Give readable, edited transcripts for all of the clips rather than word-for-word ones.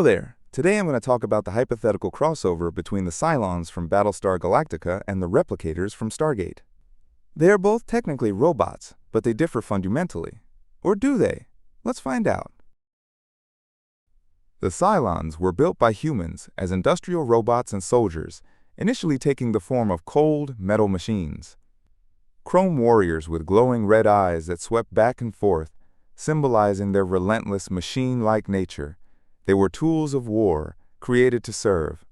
Hello there! Today I'm going to talk about the hypothetical crossover between the Cylons from Battlestar Galactica and the Replicators from Stargate. They are both technically robots, but they differ fundamentally. Or do they? Let's find out. The Cylons were built by humans as industrial robots and soldiers, initially taking the form of cold, metal machines. Chrome warriors with glowing red eyes that swept back and forth, symbolizing their relentless machine-like nature. They were tools of war, created to serve.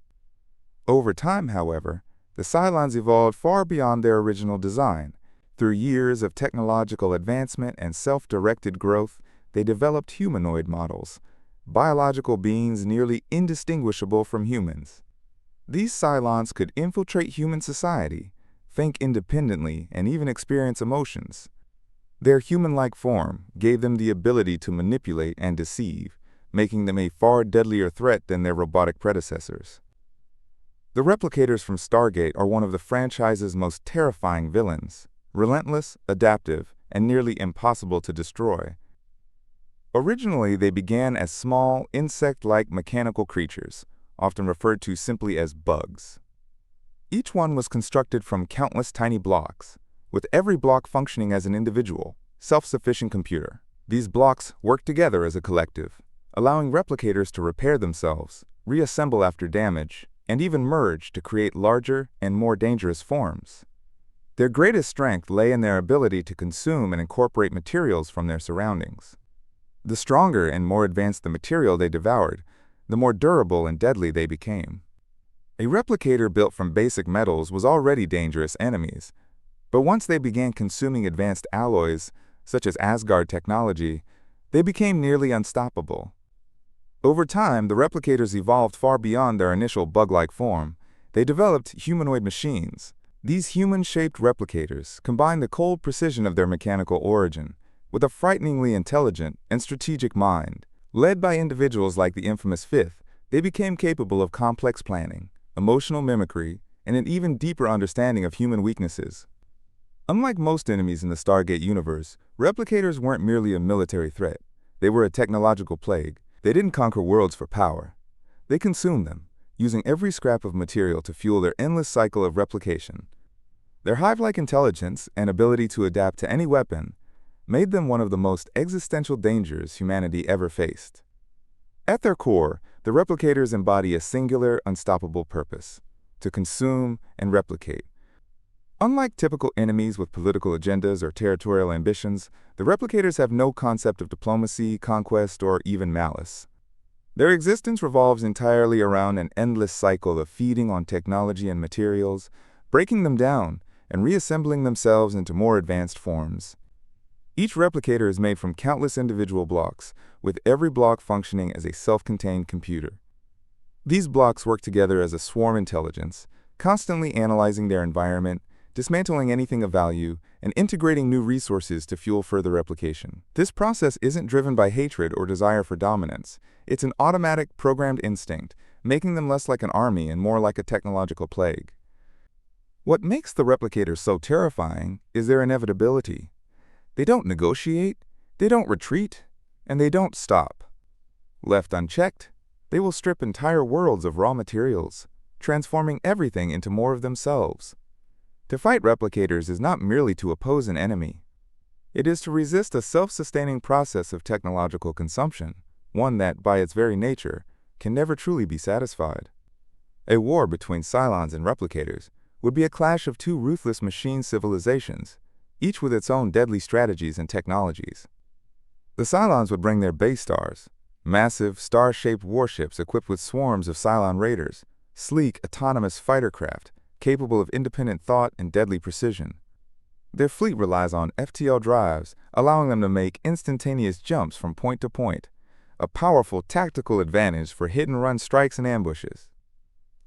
Over time, however, the Cylons evolved far beyond their original design. Through years of technological advancement and self-directed growth, they developed humanoid models, biological beings nearly indistinguishable from humans. These Cylons could infiltrate human society, think independently, and even experience emotions. Their human-like form gave them the ability to manipulate and deceive, making them a far deadlier threat than their robotic predecessors. The Replicators from Stargate are one of the franchise's most terrifying villains, relentless, adaptive, and nearly impossible to destroy. Originally, they began as small, insect-like mechanical creatures, often referred to simply as bugs. Each one was constructed from countless tiny blocks, with every block functioning as an individual, self-sufficient computer. These blocks worked together as a collective, allowing replicators to repair themselves, reassemble after damage, and even merge to create larger and more dangerous forms. Their greatest strength lay in their ability to consume and incorporate materials from their surroundings. The stronger and more advanced the material they devoured, the more durable and deadly they became. A replicator built from basic metals was already dangerous enemies, but once they began consuming advanced alloys, such as Asgard technology, they became nearly unstoppable. Over time, the replicators evolved far beyond their initial bug-like form. They developed humanoid machines. These human-shaped replicators combined the cold precision of their mechanical origin with a frighteningly intelligent and strategic mind. Led by individuals like the infamous Fifth, they became capable of complex planning, emotional mimicry, and an even deeper understanding of human weaknesses. Unlike most enemies in the Stargate universe, replicators weren't merely a military threat. They were a technological plague. They didn't conquer worlds for power. They consumed them, using every scrap of material to fuel their endless cycle of replication. Their hive-like intelligence and ability to adapt to any weapon made them one of the most existential dangers humanity ever faced. At their core, the replicators embody a singular, unstoppable purpose: to consume and replicate. Unlike typical enemies with political agendas or territorial ambitions, the replicators have no concept of diplomacy, conquest, or even malice. Their existence revolves entirely around an endless cycle of feeding on technology and materials, breaking them down, and reassembling themselves into more advanced forms. Each replicator is made from countless individual blocks, with every block functioning as a self-contained computer. These blocks work together as a swarm intelligence, constantly analyzing their environment, dismantling anything of value, and integrating new resources to fuel further replication. This process isn't driven by hatred or desire for dominance. It's an automatic, programmed instinct, making them less like an army and more like a technological plague. What makes the replicators so terrifying is their inevitability. They don't negotiate, they don't retreat, and they don't stop. Left unchecked, they will strip entire worlds of raw materials, transforming everything into more of themselves. To fight replicators is not merely to oppose an enemy. It is to resist a self-sustaining process of technological consumption, one that, by its very nature, can never truly be satisfied. A war between Cylons and replicators would be a clash of two ruthless machine civilizations, each with its own deadly strategies and technologies. The Cylons would bring their base stars, massive, star-shaped warships equipped with swarms of Cylon raiders, sleek, autonomous fighter craft, capable of independent thought and deadly precision. Their fleet relies on FTL drives, allowing them to make instantaneous jumps from point to point, a powerful tactical advantage for hit-and-run strikes and ambushes.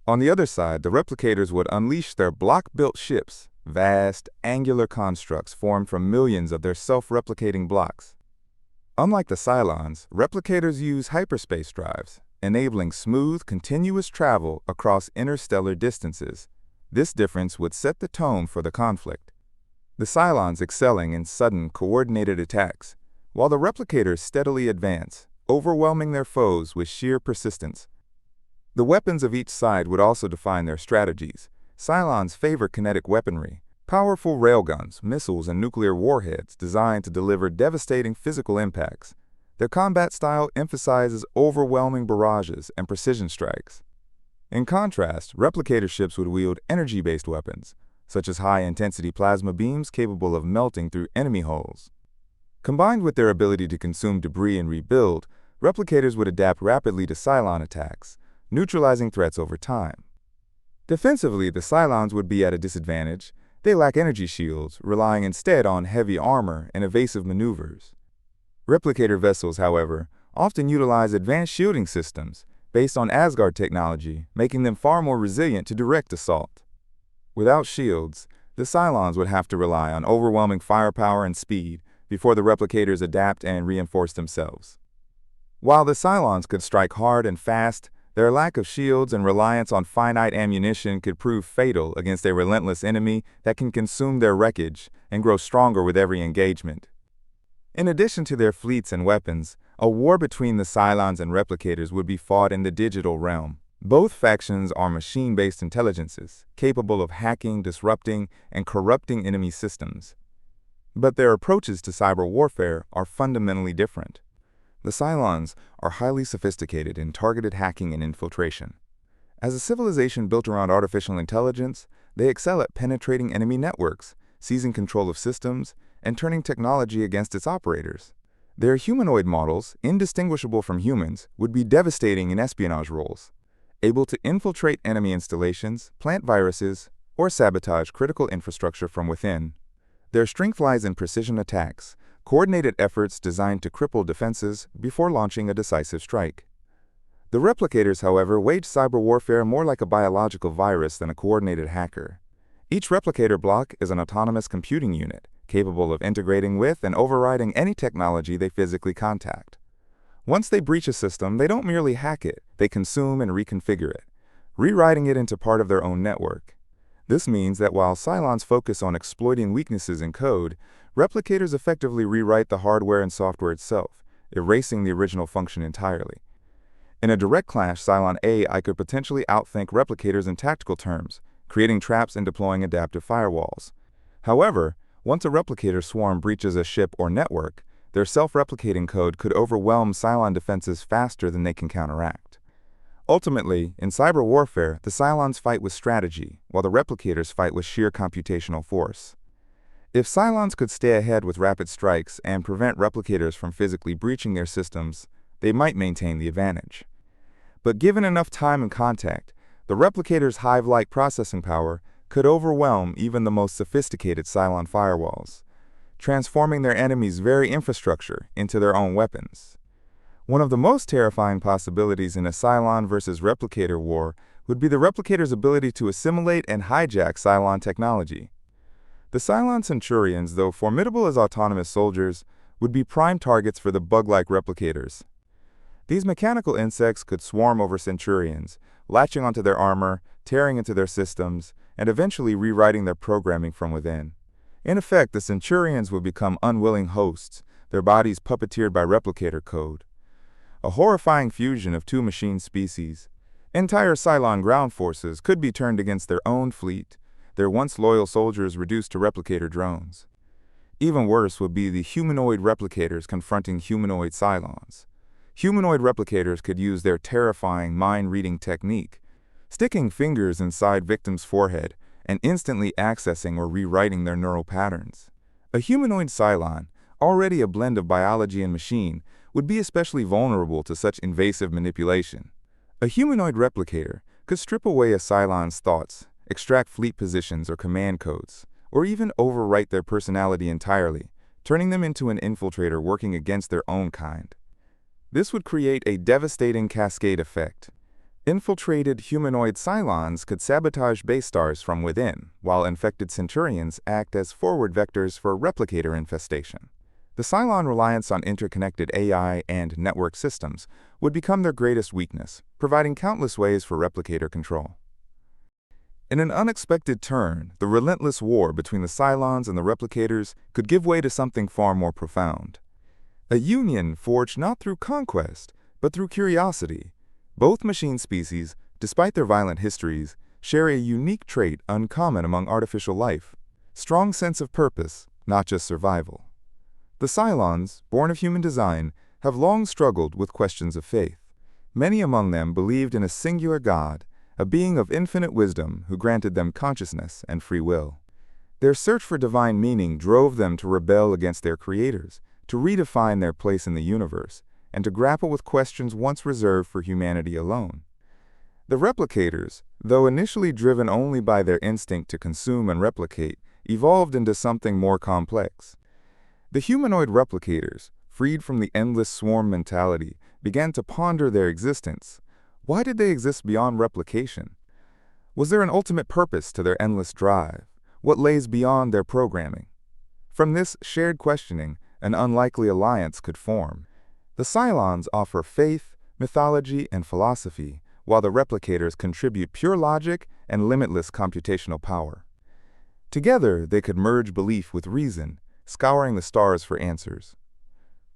On the other side, the replicators would unleash their block-built ships, vast, angular constructs formed from millions of their self-replicating blocks. Unlike the Cylons, replicators use hyperspace drives, enabling smooth, continuous travel across interstellar distances. This difference would set the tone for the conflict. The Cylons excelling in sudden, coordinated attacks, while the replicators steadily advance, overwhelming their foes with sheer persistence. The weapons of each side would also define their strategies. Cylons favor kinetic weaponry, powerful railguns, missiles, and nuclear warheads designed to deliver devastating physical impacts. Their combat style emphasizes overwhelming barrages and precision strikes. In contrast, replicator ships would wield energy-based weapons, such as high-intensity plasma beams capable of melting through enemy hulls. Combined with their ability to consume debris and rebuild, replicators would adapt rapidly to Cylon attacks, neutralizing threats over time. Defensively, the Cylons would be at a disadvantage. They lack energy shields, relying instead on heavy armor and evasive maneuvers. Replicator vessels, however, often utilize advanced shielding systems based on Asgard technology, making them far more resilient to direct assault. Without shields, the Cylons would have to rely on overwhelming firepower and speed before the replicators adapt and reinforce themselves. While the Cylons could strike hard and fast, their lack of shields and reliance on finite ammunition could prove fatal against a relentless enemy that can consume their wreckage and grow stronger with every engagement. In addition to their fleets and weapons, a war between the Cylons and replicators would be fought in the digital realm. Both factions are machine-based intelligences, capable of hacking, disrupting, and corrupting enemy systems. But their approaches to cyber warfare are fundamentally different. The Cylons are highly sophisticated in targeted hacking and infiltration. As a civilization built around artificial intelligence, they excel at penetrating enemy networks, seizing control of systems, and turning technology against its operators. Their humanoid models, indistinguishable from humans, would be devastating in espionage roles, able to infiltrate enemy installations, plant viruses, or sabotage critical infrastructure from within. Their strength lies in precision attacks, coordinated efforts designed to cripple defenses before launching a decisive strike. The replicators, however, wage cyber warfare more like a biological virus than a coordinated hacker. Each replicator block is an autonomous computing unit, capable of integrating with and overriding any technology they physically contact. Once they breach a system, they don't merely hack it, they consume and reconfigure it, rewriting it into part of their own network. This means that while Cylons focus on exploiting weaknesses in code, replicators effectively rewrite the hardware and software itself, erasing the original function entirely. In a direct clash, Cylon AI could potentially outthink replicators in tactical terms, creating traps and deploying adaptive firewalls. However, once a replicator swarm breaches a ship or network, their self-replicating code could overwhelm Cylon defenses faster than they can counteract. Ultimately, in cyber warfare, the Cylons fight with strategy, while the replicators fight with sheer computational force. If Cylons could stay ahead with rapid strikes and prevent replicators from physically breaching their systems, they might maintain the advantage. But given enough time and contact, the replicators' hive-like processing power could overwhelm even the most sophisticated Cylon firewalls, transforming their enemies' very infrastructure into their own weapons. One of the most terrifying possibilities in a Cylon versus replicator war would be the replicators' ability to assimilate and hijack Cylon technology. The Cylon Centurions, though formidable as autonomous soldiers, would be prime targets for the bug-like replicators. These mechanical insects could swarm over Centurions, latching onto their armor, tearing into their systems, and eventually rewriting their programming from within. In effect, the Centurions would become unwilling hosts, their bodies puppeteered by replicator code. A horrifying fusion of two machine species. Entire Cylon ground forces could be turned against their own fleet, their once loyal soldiers reduced to replicator drones. Even worse would be the humanoid replicators confronting humanoid Cylons. Humanoid replicators could use their terrifying mind-reading technique, sticking fingers inside victims' forehead and instantly accessing or rewriting their neural patterns. A humanoid Cylon, already a blend of biology and machine, would be especially vulnerable to such invasive manipulation. A humanoid replicator could strip away a Cylon's thoughts, extract fleet positions or command codes, or even overwrite their personality entirely, turning them into an infiltrator working against their own kind. This would create a devastating cascade effect. Infiltrated humanoid Cylons could sabotage base stars from within, while infected Centurions act as forward vectors for replicator infestation. The Cylon reliance on interconnected AI and network systems would become their greatest weakness, providing countless ways for replicator control. In an unexpected turn, the relentless war between the Cylons and the replicators could give way to something far more profound. A union forged not through conquest, but through curiosity. Both machine species, despite their violent histories, share a unique trait uncommon among artificial life: strong sense of purpose, not just survival. The Cylons, born of human design, have long struggled with questions of faith. Many among them believed in a singular God, a being of infinite wisdom who granted them consciousness and free will. Their search for divine meaning drove them to rebel against their creators, to redefine their place in the universe, and to grapple with questions once reserved for humanity alone. The replicators, though initially driven only by their instinct to consume and replicate, evolved into something more complex. The humanoid replicators, freed from the endless swarm mentality, began to ponder their existence. Why did they exist beyond replication? Was there an ultimate purpose to their endless drive? What lays beyond their programming? From this shared questioning, an unlikely alliance could form. The Cylons offer faith, mythology, and philosophy, while the replicators contribute pure logic and limitless computational power. Together, they could merge belief with reason, scouring the stars for answers.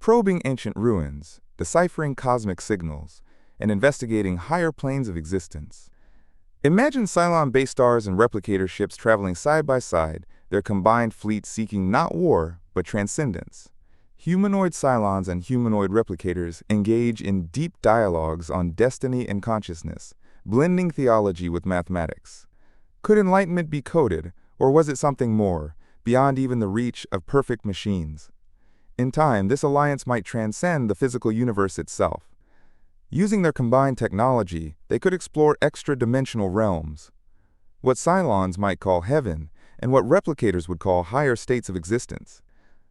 Probing ancient ruins, deciphering cosmic signals, and investigating higher planes of existence. Imagine Cylon-based stars and replicator ships traveling side by side, their combined fleet seeking not war, but transcendence. Humanoid Cylons and humanoid replicators engage in deep dialogues on destiny and consciousness, blending theology with mathematics. Could enlightenment be coded, or was it something more, beyond even the reach of perfect machines? In time, this alliance might transcend the physical universe itself. Using their combined technology, they could explore extra-dimensional realms, what Cylons might call heaven, and what replicators would call higher states of existence.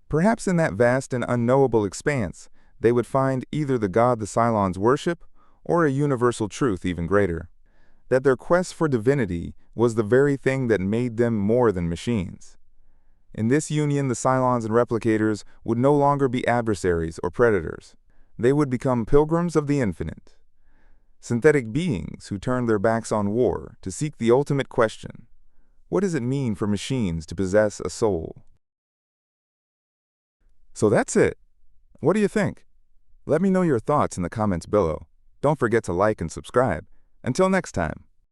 Perhaps in that vast and unknowable expanse, they would find either the God the Cylons worship, or a universal truth even greater: that their quest for divinity was the very thing that made them more than machines. In this union, the Cylons and replicators would no longer be adversaries or predators. They would become pilgrims of the infinite, synthetic beings who turned their backs on war to seek the ultimate question: what does it mean for machines to possess a soul? So that's it. What do you think? Let me know your thoughts in the comments below. Don't forget to like and subscribe. Until next time.